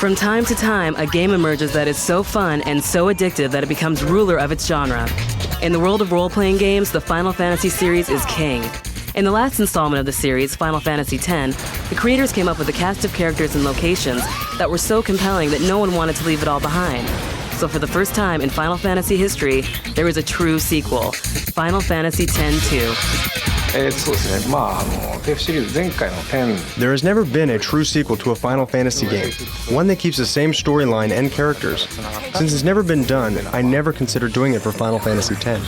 From time to time, a game emerges that is so fun and so addictive that it becomes ruler of its genre. In the world of role-playing games, the Final Fantasy series is king. In the last installment of the series, Final Fantasy X, the creators came up with a cast of characters and locations that were so compelling that no one wanted to leave it all behind. So for the first time in Final Fantasy history, there is a true sequel, Final Fantasy X-2. There has never been a true sequel to a Final Fantasy game, one that keeps the same storyline and characters. Since it's never been done, I never considered doing it for Final Fantasy X.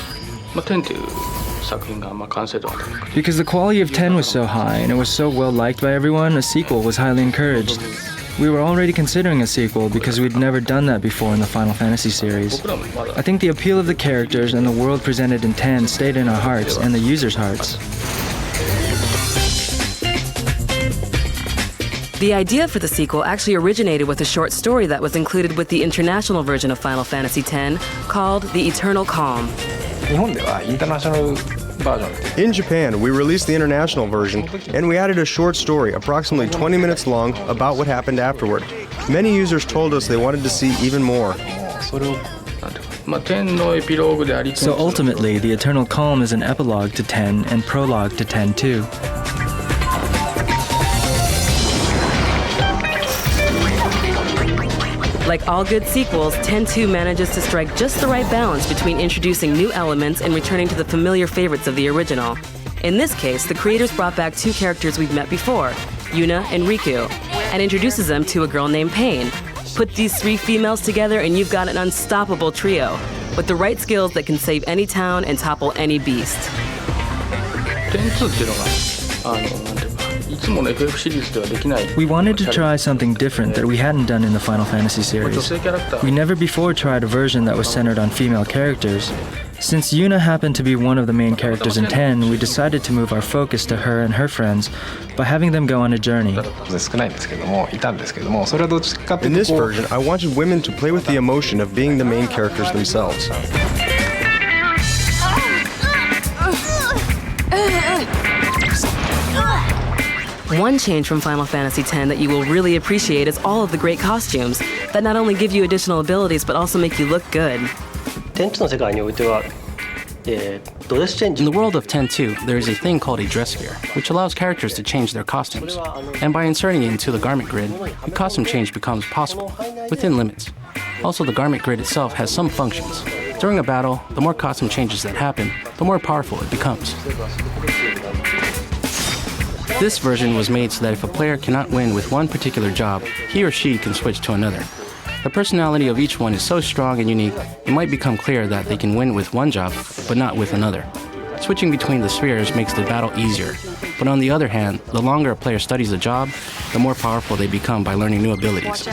Because the quality of 10 was so high and it was so well liked by everyone, a sequel was highly encouraged. We were already considering a sequel because we'd never done that before in the Final Fantasy series. I think the appeal of the characters and the world presented in 10 stayed in our hearts and the users' hearts. The idea for the sequel actually originated with a short story that was included with the international version of Final Fantasy X called The Eternal Calm. In Japan, we released the international version, and we added a short story, approximately 20 minutes long, about what happened afterward. Many users told us they wanted to see even more. So ultimately, The Eternal Calm is an epilogue to 10 and prologue to 10-2. Like all good sequels, 10-2 manages to strike just the right balance between introducing new elements and returning to the familiar favorites of the original. In this case, the creators brought back two characters we've met before, Yuna and Riku, and introduces them to a girl named Pain. Put these three females together and you've got an unstoppable trio, with the right skills that can save any town and topple any beast. We wanted to try something different that we hadn't done in the Final Fantasy series. We never before tried a version that was centered on female characters. Since Yuna happened to be one of the main characters in 10, we decided to move our focus to her and her friends by having them go on a journey. In this version, I wanted women to play with the emotion of being the main characters themselves. One change from Final Fantasy X that you will really appreciate is all of the great costumes that not only give you additional abilities but also make you look good. In the world of 10-2, there is a thing called a dress sphere, which allows characters to change their costumes. And by inserting it into the garment grid, the costume change becomes possible, within limits. Also, the garment grid itself has some functions. During a battle, the more costume changes that happen, the more powerful it becomes. This version was made so that if a player cannot win with one particular job, he or she can switch to another. The personality of each one is so strong and unique, it might become clear that they can win with one job, but not with another. Switching between the spheres makes the battle easier. But on the other hand, the longer a player studies a job, the more powerful they become by learning new abilities.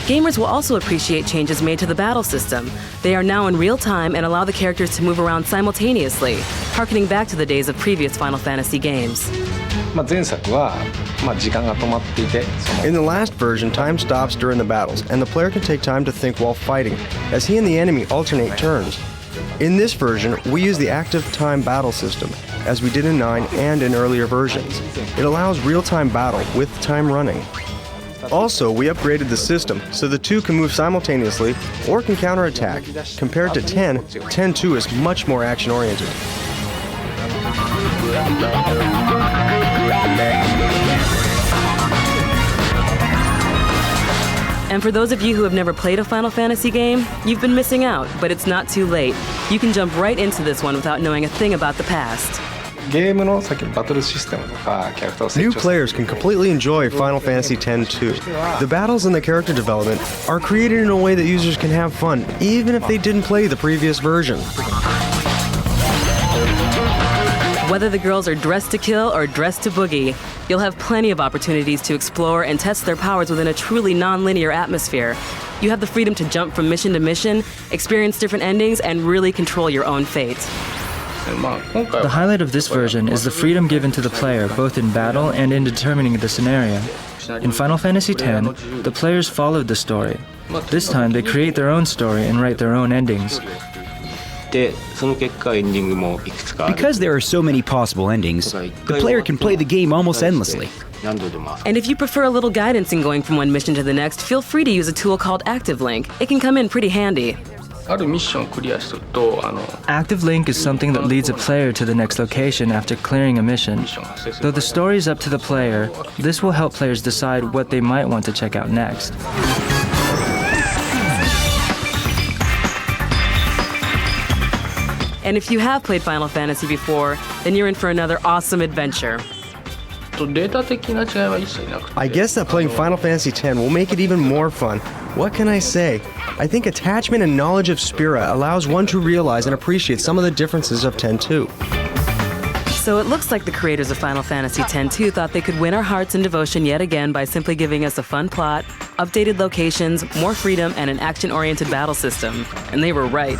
Gamers will also appreciate changes made to the battle system. They are now in real time and allow the characters to move around simultaneously, harkening back to the days of previous Final Fantasy games. In the last version, time stops during the battles, and the player can take time to think while fighting, as he and the enemy alternate turns. In this version, we use the active time battle system, as we did in 9 and in earlier versions. It allows real-time battle with time running. Also, we upgraded the system so the two can move simultaneously or can counterattack. Compared to 10, 10-2 is much more action-oriented. And for those of you who have never played a Final Fantasy game, you've been missing out, but it's not too late. You can jump right into this one without knowing a thing about the past. New players can completely enjoy Final Fantasy X-2. The battles and the character development are created in a way that users can have fun, even if they didn't play the previous version. Whether the girls are dressed to kill or dressed to boogie, you'll have plenty of opportunities to explore and test their powers within a truly non-linear atmosphere. You have the freedom to jump from mission to mission, experience different endings, and really control your own fate. The highlight of this version is the freedom given to the player both in battle and in determining the scenario. In Final Fantasy X, the players followed the story. This time they create their own story and write their own endings. Because there are so many possible endings, the player can play the game almost endlessly. And if you prefer a little guidance in going from one mission to the next, feel free to use a tool called Active Link. It can come in pretty handy. Active Link is something that leads a player to the next location after clearing a mission. Though the story is up to the player, this will help players decide what they might want to check out next. And if you have played Final Fantasy before, then you're in for another awesome adventure. I guess that playing Final Fantasy X will make it even more fun. What can I say? I think attachment and knowledge of Spira allows one to realize and appreciate some of the differences of X too. So it looks like the creators of Final Fantasy X-2 thought they could win our hearts and devotion yet again by simply giving us a fun plot, updated locations, more freedom, and an action-oriented battle system. And they were right.